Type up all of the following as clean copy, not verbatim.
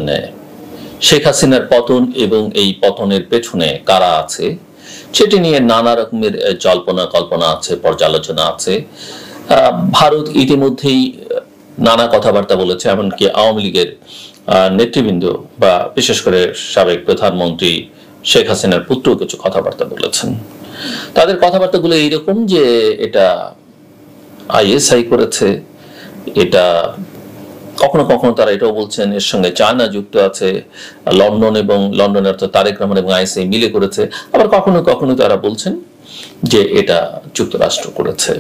নেয়। শেখ হাসিনার পতন এবং এই পতনের পেছনে কারা আছে সেটি নিয়ে নানা রকমের জল্পনা কল্পনা আছে, পর্যালোচনা আছে। ভারত ইতিমধ্যেই নানা কথাবার্তা বলেছে, এমনকি আওয়ামী লীগের নেতৃবৃন্দ বা বিশেষ করে সাবেক প্রধানমন্ত্রী শেখ হাসিনার পুত্র কিছু কথাবার্তা বলেছেন। তাদের কথাবার্তাগুলো এইরকম যে এটা আইএসআই করেছে, এটা কখনো কখনো তারা এটাও বলছেন এর সঙ্গে চায়না যুক্ত আছে, লন্ডন এবং লন্ডনের অর্থাৎ তারেক রহমান এবং আইএসআই মিলে করেছে। আবার কখনো কখনো তারা বলছেন যে এটা যুক্তরাষ্ট্র করেছে।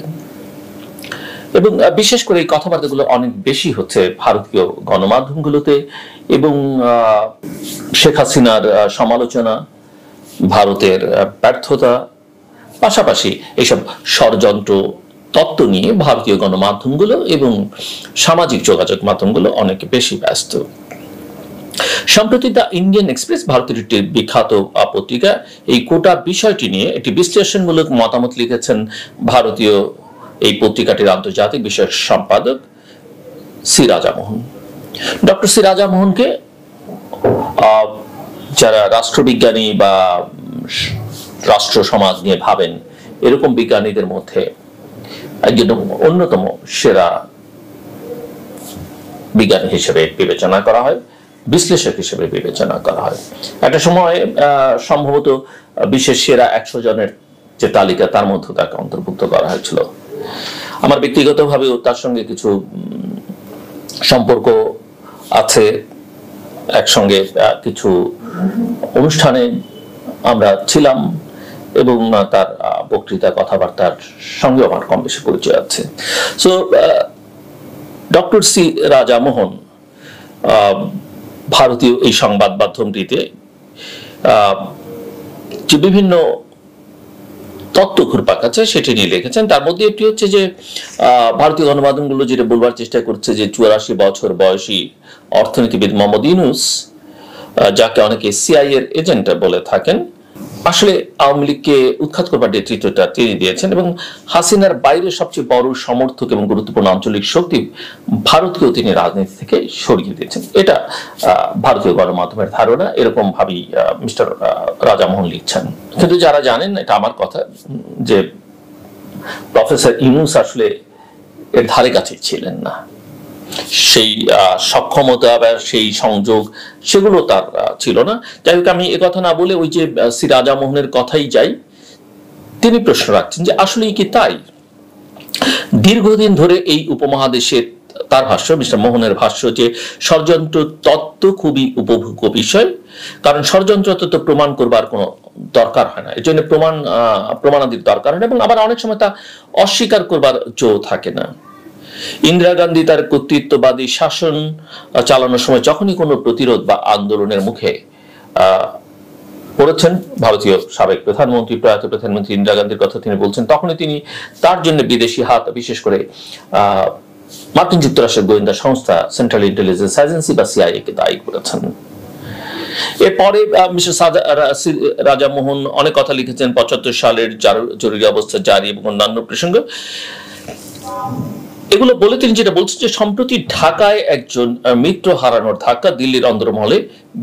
এবং বিশেষ করে এই কথাবার্তাগুলো অনেক বেশি হচ্ছে ভারতীয় গণমাধ্যমগুলোতে, এবং শেখ হাসিনার সমালোচনা, ভারতের ব্যর্থতা, পাশাপাশি এইসব ষড়যন্ত্র তত্ত্ব নিয়ে ভারতীয় গণমাধ্যমগুলো এবং সামাজিক যোগাযোগ মাধ্যমগুলো অনেক বেশি ব্যস্ত। সম্প্রতি দ্য ইন্ডিয়ান এক্সপ্রেস, ভারতের একটি বিখ্যাত পত্রিকা, এই গোটা বিষয়টি নিয়ে একটি বিশ্লেষণমূলক মতামত লিখেছেন ভারতীয় এই পত্রিকাটির আন্তর্জাতিক বিষয়ক সম্পাদক সি রাজামোহন। ডক্টর সি রাজামোহনকে যারা রাষ্ট্রবিজ্ঞানী বা রাষ্ট্র সমাজ নিয়ে ভাবেন এরকম বিজ্ঞানীদের মধ্যে একজন অন্যতম সেরা বিজ্ঞানী হিসেবে বিবেচনা করা হয়, বিশ্লেষক হিসেবে বিবেচনা করা হয়। একটা সময় সম্ভবত বিশ্বের সেরা 100 জনের যে তালিকা তার মধ্যে তাকে অন্তর্ভুক্ত করা হয়েছিল। আমার ব্যক্তিগতভাবেও তার সঙ্গে কিছু সম্পর্ক আছে, একসঙ্গে কিছু অনুষ্ঠানে আমরা ছিলাম এবং তার বক্তৃতা কথাবার্তার সঙ্গে আমার কম বেশি পরিচয় আছে। সো ডক্টর সি রাজামোহন ভারতীয় এই সংবাদ মাধ্যমটিতে যে বিভিন্ন তত্ত্ব ঘুরপাক আছে সেটি নিয়ে লিখেছেন। তার মধ্যে একটি হচ্ছে যে ভারতীয় গণমাধ্যমগুলো যেটা বলবার চেষ্টা করছে যে 84 বছর বয়সী অর্থনীতিবিদ মোহাম্মদ ইউনূস, যাকে অনেকে সিআইএ এর এজেন্ট বলে থাকেন, আসলে আওয়ামী লীগকে উৎখাত করবার নেতৃত্বটা তিনি দিয়েছেন এবং হাসিনার বাইরে সবচেয়ে বড় সমর্থক এবং গুরুত্বপূর্ণ আঞ্চলিক শক্তি ভারতকেও তিনি রাজনীতি থেকে সরিয়ে দিয়েছেন। এটা ভারতীয় গণমাধ্যমের ধারণা, এরকম ভাবেই মিস্টার রাজামোহন লিখছেন। কিন্তু যারা জানেন, এটা আমার কথা, যে প্রফেসর ইউনূস আসলে এর ধারে কাছে ছিলেন না। সেই সক্ষমতা বা সেই সংযোগ সেগুলো তার ছিল না। যাই হোক, আমি কথা না বলে ওই যে সি রাজামোহনের কথাই যাই। তিনি প্রশ্ন রাখছেন যে আসলেই কি তাই? দীর্ঘদিন ধরে এই উপমহাদেশে, তার ভাষ্য, মিস্টার মোহনের ভাষ্য, যে ষড়যন্ত্র তত্ত্ব খুবই উপভোগ্য বিষয়, কারণ ষড়যন্ত্র তত্ত্ব প্রমাণ করবার কোনো দরকার হয় না, এর জন্য প্রমাণাদির দরকার হয় না, এবং আবার অনেক সময় তা অস্বীকার করবার জো থাকে না। ইন্দিরা গান্ধী তার কর্তৃত্ববাদী শাসন চালানোর সময় যখনই কোনো প্রতিরোধ বা আন্দোলনের মুখে পড়েছেন, ভারতীয় সাবেক প্রধানমন্ত্রী, প্রয়াত প্রধানমন্ত্রী ইন্দিরা গান্ধীর কথা তিনি বলছেন, তখনই তিনি তার জন্য বিদেশি হাত, বিশেষ করে মার্কিন যুক্তরাষ্ট্রের গোয়েন্দা সংস্থা সেন্ট্রাল ইন্টেলিজেন্স এজেন্সি বা সিআইএ কে দায়ী করেছেন। এরপরে মিস্টার রাজামোহন অনেক কথা লিখেছেন 75 সালের জরুরি অবস্থা জারি এবং অন্যান্য প্রসঙ্গ। এগুলো বলে তিনি যেটা বলছেন যে সম্প্রতি ঢাকায় একজন মিত্র হারানোর ধাক্কা দিল্লির অন্দরমহলে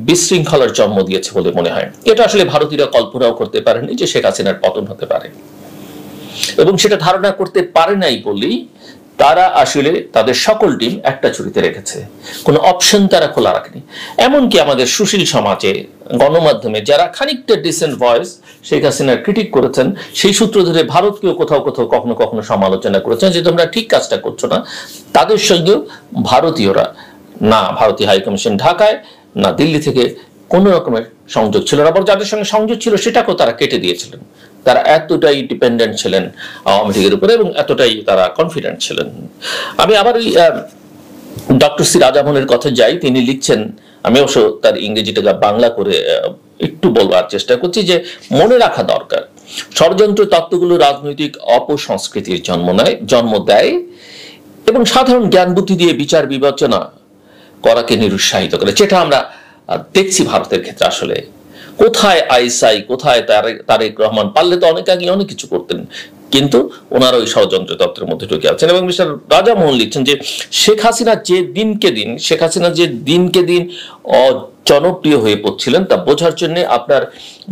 বিশৃঙ্খলার জন্ম দিয়েছে বলে মনে হয়। এটা আসলে ভারতীয়রা কল্পনাও করতে পারেনি যে শেখ হাসিনার পতন হতে পারে, এবং সেটা ধারণা করতে পারে নাই বলেই তারা আসলে তাদের সকল ডিম একটা ঝুড়িতে রেখেছে, কোনো অপশন তারা খোলা রাখেনি। এমনকি আমাদের সুশীল সমাজে, গণমাধ্যমে যারা খানিকটা ডিসেন্ট ভয়েস শেখ হাসিনার ক্রিটিক করেছেন, সেই সূত্র ধরে ভারতকেও কোথাও কোথাও কখনো কখনো সমালোচনা করেছেন যে তোমরা ঠিক কাজটা করছো না। তাদের সঙ্গেও ভারতীয়রা, না ভারতীয় হাইকমিশন ঢাকায় না দিল্লি থেকে কোনো রকমের সংযোগ ছিল না, আবার যাদের সঙ্গে সংযোগ ছিল সেটাকেও তারা কেটে দিয়েছিলেন। তারা এতটাই ডিপেন্ডেন্ট ছিলেন আওয়ামী লীগের উপরে এবং এতটাই তারা কনফিডেন্ট ছিলেন। আমি আবার ডক্টর সি রাজামোহনের কথা যাই। তিনি লিখছেন, আমি অবশ্য তার ইংরেজিটাকে বাংলা করে একটু বলবার চেষ্টা করছি, যে মনে রাখা দরকার ষড়যন্ত্র তত্ত্বগুলো রাজনৈতিক অপসংস্কৃতির জন্ম দেয় এবং সাধারণ জ্ঞান বুদ্ধি দিয়ে বিচার বিবেচনা করাকে নিরুৎসাহিত করে, যেটা আমরা দেখছি ভারতের ক্ষেত্রে। আসলে কোথায় আইএসআই, কোথায় তারেক রহমান, পারলে তো অনেক আগে অনেক কিছু করতেন, কিন্তু ওনারা ওই ষড়যন্ত্র তত্ত্বের মধ্যে ঢুকে আছেন। এবং মিস্টার রাজামোহন লিখছেন যে শেখ হাসিনা যে দিনকে দিন জনপ্রিয় হয়ে পড়ছিলেন তা বোঝার জন্য আপনার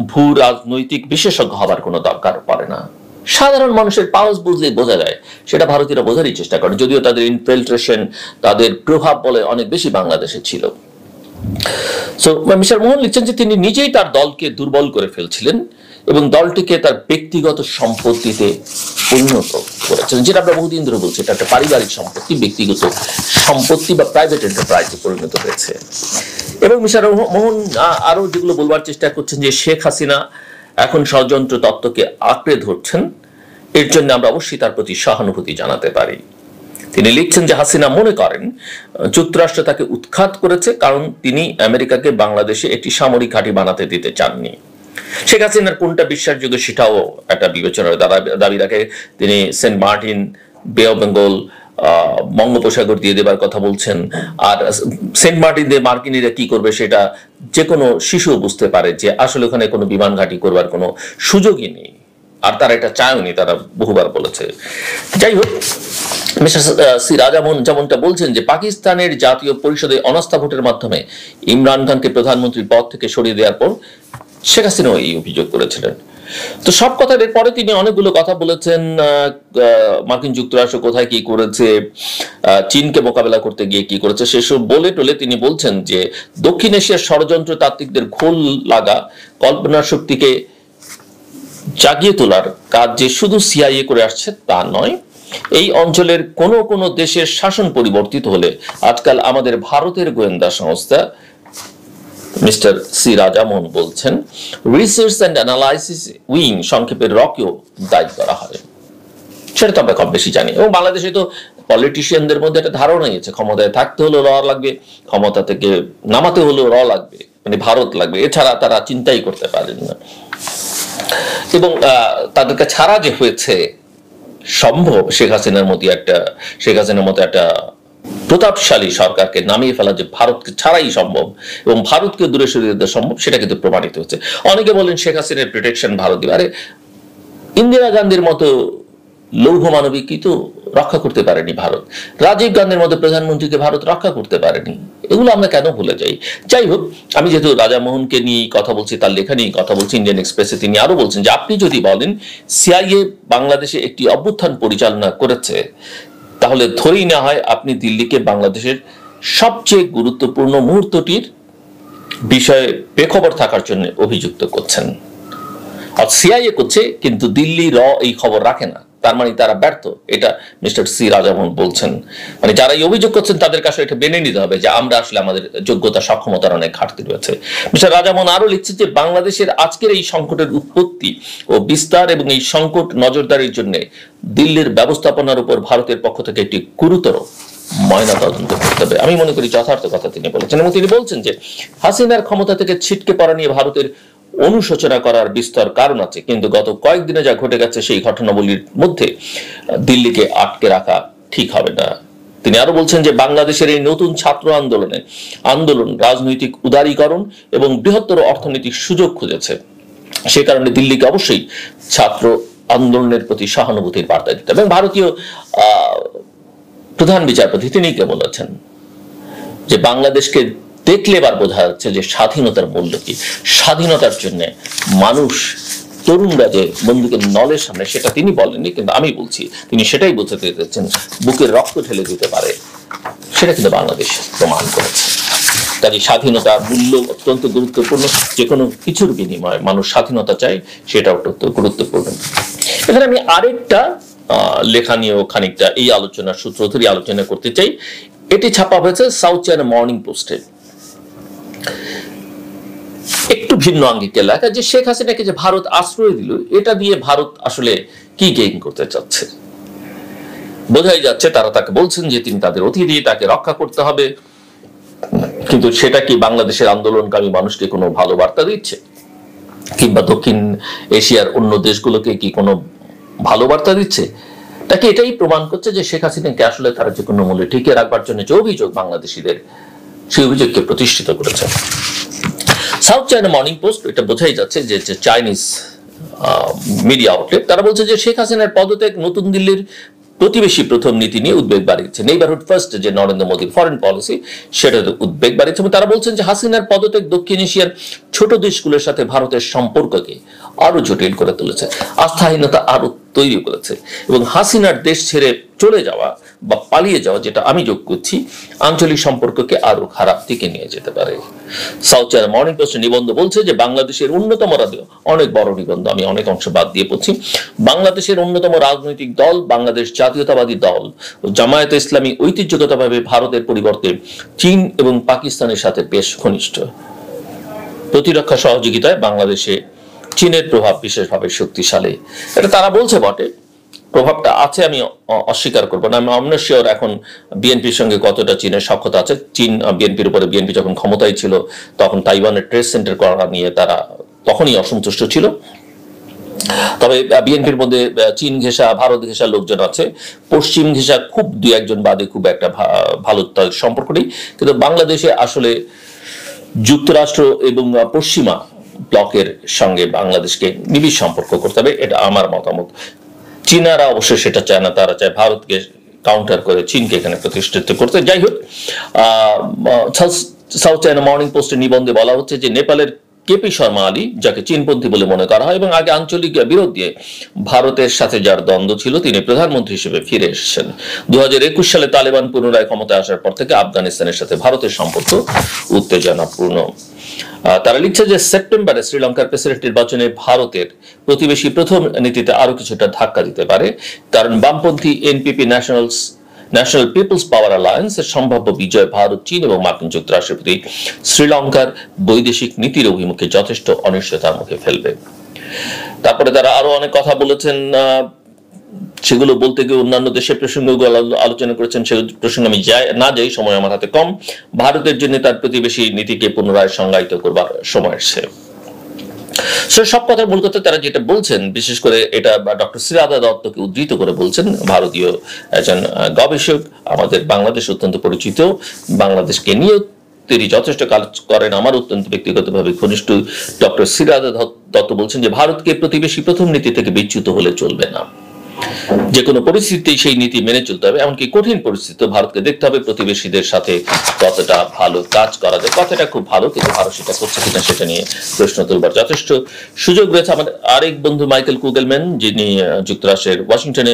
ভূ রাজনৈতিক বিশেষজ্ঞ হবার কোনো দরকার পড়ে না, সাধারণ মানুষের পালস বুঝলেই বোঝা যায়। সেটা ভারতীয়রা বোঝারই চেষ্টা করে, যদিও তাদের ইনফিল্ট্রেশন, তাদের প্রভাব বলে অনেক বেশি বাংলাদেশে ছিল। সো মিস্টার মোহন লিখছেন যে তিনি নিজেই তার দলকে দুর্বল করে ফেলছিলেন এবং দলটিকে তার ব্যক্তিগত সম্পত্তিতে পরিণত করেছেন, যেটা আমরা বহুদিন ধরে বলছি। এটা একটা পারিবারিক সম্পত্তি, ব্যক্তিগত সম্পত্তি বা প্রাইভেট এন্টারপ্রাইজে পরিণত হয়েছে। এবং মিস্টার মোহন আরো যেগুলো বলবার চেষ্টা করছেন যে শেখ হাসিনা এখন ষড়যন্ত্র তত্ত্বকে আঁকড়ে ধরছেন, এর জন্য আমরা অবশ্যই তার প্রতি সহানুভূতি জানাতে পারি। তিনি লিখছেন যে হাসিনা মনে করেন যুক্তরাষ্ট্র তাকে উৎখাত করেছে কারণ তিনি আমেরিকাকে বাংলাদেশে একটি সামরিক ঘাঁটি বানাতে দিতে চাননি। শেখ হাসিনার কোনটা বিশ্বাসযোগ্য সেটাও একটা বিবেচনার দাবি রাখে। তিনি সেন্ট মার্টিন, বে অফ বেঙ্গল, বঙ্গোপসাগর দিয়ে দেবার কথা বলছেন। আর সেন্ট মার্টিন দিয়ে মার্কিনীরা কি করবে সেটা যে কোনো শিশু বুঝতে পারে যে আসলে ওখানে কোনো বিমান ঘাঁটি করবার কোনো সুযোগই নেই, আর তারা এটা চায়নি, তারা বহুবার বলেছে। যাই হোক, মিস্টার সি রাজামোহন যেমনটা বলছেন যে পাকিস্তানের জাতীয় পরিষদে অনাস্থা ভোটের মাধ্যমে ইমরান খানকে প্রধানমন্ত্রীর পদ থেকে সরিয়ে দেওয়ার পর শেখ হাসিনাও এই অভিযোগ করেছিলেন। তো সব কথার পরে তিনি অনেকগুলো কথা বলেছেন, মার্কিন যুক্তরাষ্ট্র কোথায় কি করেছে, চীনকে মোকাবেলা করতে গিয়ে কি করেছে, সেসব বলে টলে তিনি বলছেন যে দক্ষিণ এশিয়ার ষড়যন্ত্র তাত্ত্বিকদের ঘোল লাগা কল্পনা শক্তিকে জাগিয়ে তোলার কাজ যে শুধু সিআইএ করে আসছে তা নয়, এই অঞ্চলের কোন কোন দেশের শাসন পরিবর্তিত হলে আজকাল আমাদের ভারতের গোয়েন্দা সংস্থা মিস্টার সি রাজামোহন বলছেন রিসার্চ অ্যান্ড অ্যানালাইসিস উইং, সংক্ষেপে রকেও দায়ী করা হয়। সেটা তো আমরা কম বেশি জানি। এবং বাংলাদেশে তো পলিটিশিয়ানদের মধ্যে একটা ধারণাই আছে, ক্ষমতায় থাকতে হলেও র লাগবে, ক্ষমতা থেকে নামাতে হলেও র লাগবে, মানে ভারত লাগবে, এছাড়া তারা চিন্তাই করতে পারেন না। এবং তাদেরকে ছাড়া যে হয়েছে সম্ভব শেখ হাসিনার মতো একটা প্রতাপশালী সরকারকে নামিয়ে ফেলা যে ভারতকে ছাড়াই সম্ভব এবং ভারতকে দূরে সরিয়ে দেওয়া সম্ভব, সেটা কিন্তু প্রমাণিত হচ্ছে। অনেকে বলেন শেখ হাসিনার প্রোটেকশন ভারত দিবে। আরে ইন্দিরা গান্ধীর মতো লৌহ মানবিকই তো রক্ষা করতে পারেনি ভারত, রাজীব গান্ধীর মতো প্রধানমন্ত্রীকে ভারত রক্ষা করতে পারেনি। এগুলো আমরা কেন ভুলে যাই? যাই হোক, আমি যেহেতু রাজামোহনকে নিয়ে কথা বলছি, তার লেখা নিয়ে কথা বলছি, ইন্ডিয়ান এক্সপ্রেসে তিনি আরো বলছেন যে আপনি যদি বলেন সিআইএ বাংলাদেশে একটি অভ্যুত্থান পরিচালনা করেছে, তাহলে ধরেই না হয় আপনি দিল্লিকে বাংলাদেশের সবচেয়ে গুরুত্বপূর্ণ মুহূর্তটির বিষয়ে বেখবর থাকার জন্য অভিযুক্ত করছেন। আর সিআইএ করছে কিন্তু দিল্লি এই খবর রাখে না, তার মানে তারা ব্যর্থ। এটা মিস্টার সি রাজামোহন বলছেন। মানে যারা এই অভিযোগ করছেন তাদের কাছে এটা মেনে নিতে হবে যে আমরা আসলে আমাদের যোগ্যতা সক্ষমতার অনেক ঘাটতি রয়েছে। মিস্টার রাজামোহন আরো লিখছে যে বাংলাদেশের আজকের এই সংকটের উৎপত্তি ও বিস্তার এবং এই সংকট নজরদারির জন্য দিল্লির ব্যবস্থাপনার উপর ভারতের পক্ষ থেকে একটি গুরুতর ময়না তদন্ত করতে হবে। আমি মনে করি যথার্থ কথা তিনি বলেছেন। এবং তিনি বলছেন যে হাসিনার ক্ষমতা থেকে ছিটকে পড়া নিয়ে ভারতের অনুশোচনা করার বিস্তর কারণ আছে, কিন্তু গত কয়েকদিনে যা ঘটে গেছে সেই ঘটনাবলীর মধ্যে দিল্লিকে আটকে রাখা ঠিক হবে না। তিনি আরো বলছেন যে বাংলাদেশের এই নতুন ছাত্র আন্দোলন রাজনৈতিক উদারীকরণ এবং বৃহত্তর অর্থনৈতিক সুযোগ খুঁজেছে। সে কারণে দিল্লিকে অবশ্যই ছাত্র আন্দোলনের প্রতি সহানুভূতির বার্তা দিতে হবে। এবং ভারতীয় প্রধান বিচারপতি তিনি কে বলেছেন যে বাংলাদেশকে দেখলে এবার বোঝা যাচ্ছে যে স্বাধীনতার মূল্য কি। স্বাধীনতার জন্য মানুষ, তরুণরা যে বন্দুকের নলের সামনে, সেটা তিনি বলেননি, কিন্তু আমি বলছি তিনি সেটাই বোঝাতে চেয়েছেন, বুকের রক্ত ঢেলে দিতে পারে, সেটা কিন্তু বাংলাদেশ প্রমাণ করেছে। কাজে স্বাধীনতার মূল্য অত্যন্ত গুরুত্বপূর্ণ। যে কোনো কিছুর বিনিময়ে মানুষ স্বাধীনতা চায়, সেটা অত্যন্ত গুরুত্বপূর্ণ। এখানে আমি আরেকটা লেখা নিয়েও খানিকটা এই আলোচনার সূত্র ধরে আলোচনা করতে চাই। এটি ছাপা হয়েছে সাউথ চায়না মর্নিং পোস্টে। একটু ভিন্ন আঙ্গিকে লেখা যে শেখ হাসিনাকে যে ভারত আশ্রয় দিল, এটা দিয়ে ভারত আসলে কি গেইন করতে চাচ্ছে। বোঝাই যাচ্ছে তারা তাকে বলছেন যে তিনি তাদের অতিথি, তাকে রক্ষা করতে হবে, কিন্তু সেটা কি বাংলাদেশের আন্দোলনকারী মানুষকে কোনো ভালো বার্তা দিচ্ছে, কিংবা দক্ষিণ এশিয়ার অন্য দেশগুলোকে কি কোনো ভালো বার্তা দিচ্ছে? তাকে এটাই প্রমাণ করছে যে শেখ হাসিনাকে আসলে তারা যে কোনো মূল্যে টিকিয়ে রাখবার জন্য যে অভিযোগ বাংলাদেশিদের, সেই অভিযোগকে প্রতিষ্ঠিত করেছে। সাউথ চায়না মর্নিং পোস্ট, এটা বোঝাই যাচ্ছে যে চাইনিজ মিডিয়া আউটলেট, তারা বলছে যে শেখ হাসিনার পদত্যাগ নতুন দিল্লির প্রতিবেশী প্রথম নীতি নিয়ে উদ্বেগ বাড়িয়েছে। নেইবারহুড ফার্স্ট যে নরেন্দ্র মোদীর ফরেন পলিসি, সেটাতে উদ্বেগ বাড়িয়েছে। এবং তারা বলছেন যে হাসিনার পদত্যাগ দক্ষিণ এশিয়ার ছোট দেশগুলোর সাথে ভারতের সম্পর্ককে আরো জটিল করে তুলেছে, আস্থাহীনতা আরো তৈরি করেছে, এবং হাসিনার দেশ ছেড়ে চলে যাওয়া বা পালিয়ে যাওয়া, যেটা আমি যোগ করছি, আঞ্চলিক সম্পর্ককে আরো খারাপ দিকে নিয়ে যেতে পারে। সাউথ চায়না মর্নিং পোস্টের নিবন্ধ বলছে যে বাংলাদেশের অন্যতম অনেক বড় নিবন্ধ, আমি অনেক অংশ বাদ দিয়ে পড়ছি। বাংলাদেশের অন্যতম রাজনৈতিক দল বাংলাদেশ জাতীয়তাবাদী দল জামায়াতে ইসলামী ঐতিহ্যগতভাবে ভারতের পরিবর্তে চীন এবং পাকিস্তানের সাথে বেশ ঘনিষ্ঠ। প্রতিরক্ষা সহযোগিতায় বাংলাদেশে চীনের প্রভাব বিশেষভাবে শক্তিশালী, এটা তারা বলছে বটে, প্রভাবটা আছে, আমি অস্বীকার করবো না। আমি অন্য শিওর এখন বিএনপির সঙ্গে কতটা চীনের সখ্যতা আছে। চীন বিএনপির উপরে, বিএনপি যখন ক্ষমতায় ছিল তখন তাইওয়ানের ট্রেড সেন্টার করা নিয়ে তারা তখনই অসন্তুষ্ট ছিল। তবে বিএনপির মধ্যে চীন ঘেঁষা, ভারত ঘেঁষা লোকজন আছে, পশ্চিম ঘেঁষা খুব দুই একজন বাদে খুব একটা ভালো তাদের সম্পর্ক নেই। কিন্তু বাংলাদেশে আসলে যুক্তরাষ্ট্র এবং পশ্চিমা ব্লকের সঙ্গে বাংলাদেশকে নিবিড় সম্পর্ক করতে হবে, এটা আমার মতামত। চীনারা অবশ্যই সেটা চায় না, তারা চায় ভারতকে কাউন্টার করে চীনকে এখানে প্রতিষ্ঠিত করতে। যাই হোক, সাউথ চায়না মর্নিং পোস্টের নিবন্ধে বলা হচ্ছে যে নেপালের কেপি শর্মা আলী, যাকে চীনপন্থী বলে মনে করা হয় এবং আগে আঞ্চলিক বিরোধ দিয়ে ভারতের সাথে যার দ্বন্দ্ব ছিল, তিনি প্রধানমন্ত্রী হিসেবে ফিরে এসেছেন। 2021 সালে তালেবান পুনরায় ক্ষমতায় আসার পর থেকে আফগানিস্তানের সাথে ভারতের সম্পর্ক উত্তেজনাপূর্ণ। তারা লিখছে যে সেপ্টেম্বরে শ্রীলঙ্কার প্রেসিডেন্ট নির্বাচনে ভারতের প্রতিবেশী প্রথম নীতিতে আরো কিছুটা ধাক্কা দিতে পারে, কারণ বামপন্থী এনপিপি ন্যাশনাল পিপলস পাওয়ার অ্যালায়েন্স এর সম্ভাব্য বিজয় ভারত, চীন এবং মার্কিন যুক্তরাষ্ট্রের প্রতি শ্রীলঙ্কার বৈদেশিক নীতির অভিমুখে যথেষ্ট অনিশ্চয়তার মুখে ফেলবে। তারপরে তারা আরো অনেক কথা বলেছেন, সেগুলো বলতে গিয়ে অন্যান্য দেশের প্রসঙ্গগুলো আলোচনা করেছেন, সেই প্রসঙ্গে আমি যাই, সময় আমার হাতে কম। ভারতের জন্য তার প্রতিবেশী নীতিকে পুনরায় সংজ্ঞায়িত করবার সময় এসেছে। সব কথার মূল কথা তারা যেটা বলছেন, বিশেষ করে এটা ডক্টর সিরাদা দত্তকে উদ্ধৃত করে বলছেন, ভারতীয় একজন গবেষক, আমাদের বাংলাদেশ অত্যন্ত পরিচিত, বাংলাদেশকে নিয়ে তিনি যথেষ্ট কাজ করেন, আমার অত্যন্ত ব্যক্তিগতভাবে ঘনিষ্ঠ ডক্টর সিরাদা দত্ত বলছেন যে ভারতকে প্রতিবেশী প্রথম নীতি থেকে বিচ্যুত হলে চলবে না, যে কোনো পরিস্থিতি সেই নীতি মেনে চলতে হবে, এমনকি কঠিন পরিস্থিতি ভারতকে দেখতে হবে প্রতিবেশীদের সাথে কতটা ভালো কাজ করা যায়। কথাটা খুব ভালো, কিন্তু ভারত সেটা করছে কিনা সেটা নিয়ে প্রশ্ন তুলবার যথেষ্ট সুযোগ রয়েছে। আমাদের আরেক বন্ধু মাইকেল কুগেলম্যান, যিনি যুক্তরাষ্ট্রের ওয়াশিংটনে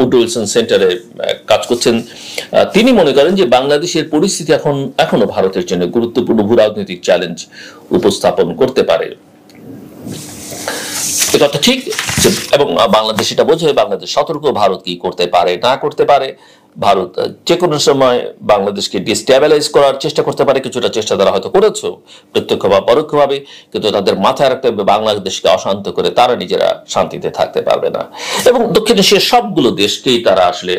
উড উইলসন সেন্টারে কাজ করছেন, তিনি মনে করেন যে বাংলাদেশের পরিস্থিতি এখনো ভারতের জন্য গুরুত্বপূর্ণ ভূ রাজনৈতিক চ্যালেঞ্জ উপস্থাপন করতে পারে। কথা ঠিক, এবং বাংলাদেশ এটা বোঝে, বাংলাদেশ সতর্ক, ভারত কি করতে পারে না করতে পারে। ভারত যে কোনো সময় বাংলাদেশকে ডিস্টেবিলাইজ করার চেষ্টা করতে পারে, কিছুটা চেষ্টা তারা হয়তো করেছে প্রত্যক্ষ বা পরোক্ষভাবে, কিন্তু তাদের মাথায় রাখতে হবে বাংলাদেশকে অশান্ত করে তারা নিজেরা শান্তিতে থাকতে পারবে না। এবং দক্ষিণ এশিয়ার সবগুলো দেশকেই তারা আসলে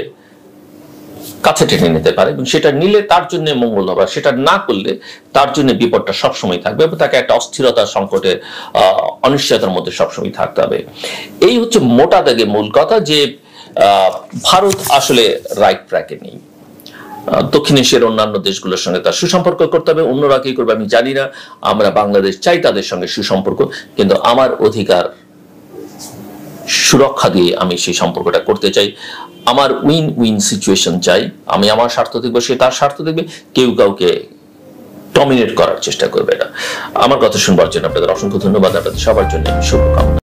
কাছে টেনে নিতে পারে, এবং সেটা নিলে তার জন্য মঙ্গল হবে, সেটা না করলে তার জন্য বিপদটা সবসময় থাকবে, এবং তাকে একটা অস্থিরতা, সংকটে, অনিশ্চয়তার মধ্যে সবসময় থাকতে হবে। এই হচ্ছে মোটা দাগে মূল কথা, যে ভারত আসলে রাইট ট্র্যাকে নেই। দক্ষিণ এশিয়ার অন্যান্য দেশগুলোর সঙ্গে তার সুসম্পর্ক করতে হবে, অন্যরা কি করবে আমি জানি না। আমরা বাংলাদেশ চাই তাদের সঙ্গে সুসম্পর্ক, কিন্তু আমার অধিকার সুরক্ষা দিয়ে আমি সেই সম্পর্কটা করতে চাই। আমার উইন উইন সিচুয়েশন চাই, আমি আমার স্বার্থ দেখবো, সে তার স্বার্থ দেখবে, কেউ কাউকে ডমিনেট করার চেষ্টা করবে না। আমার কথা শুনবার জন্য আপনাদের অসংখ্য ধন্যবাদ, আপনাদের সবার জন্য শুভকামনা।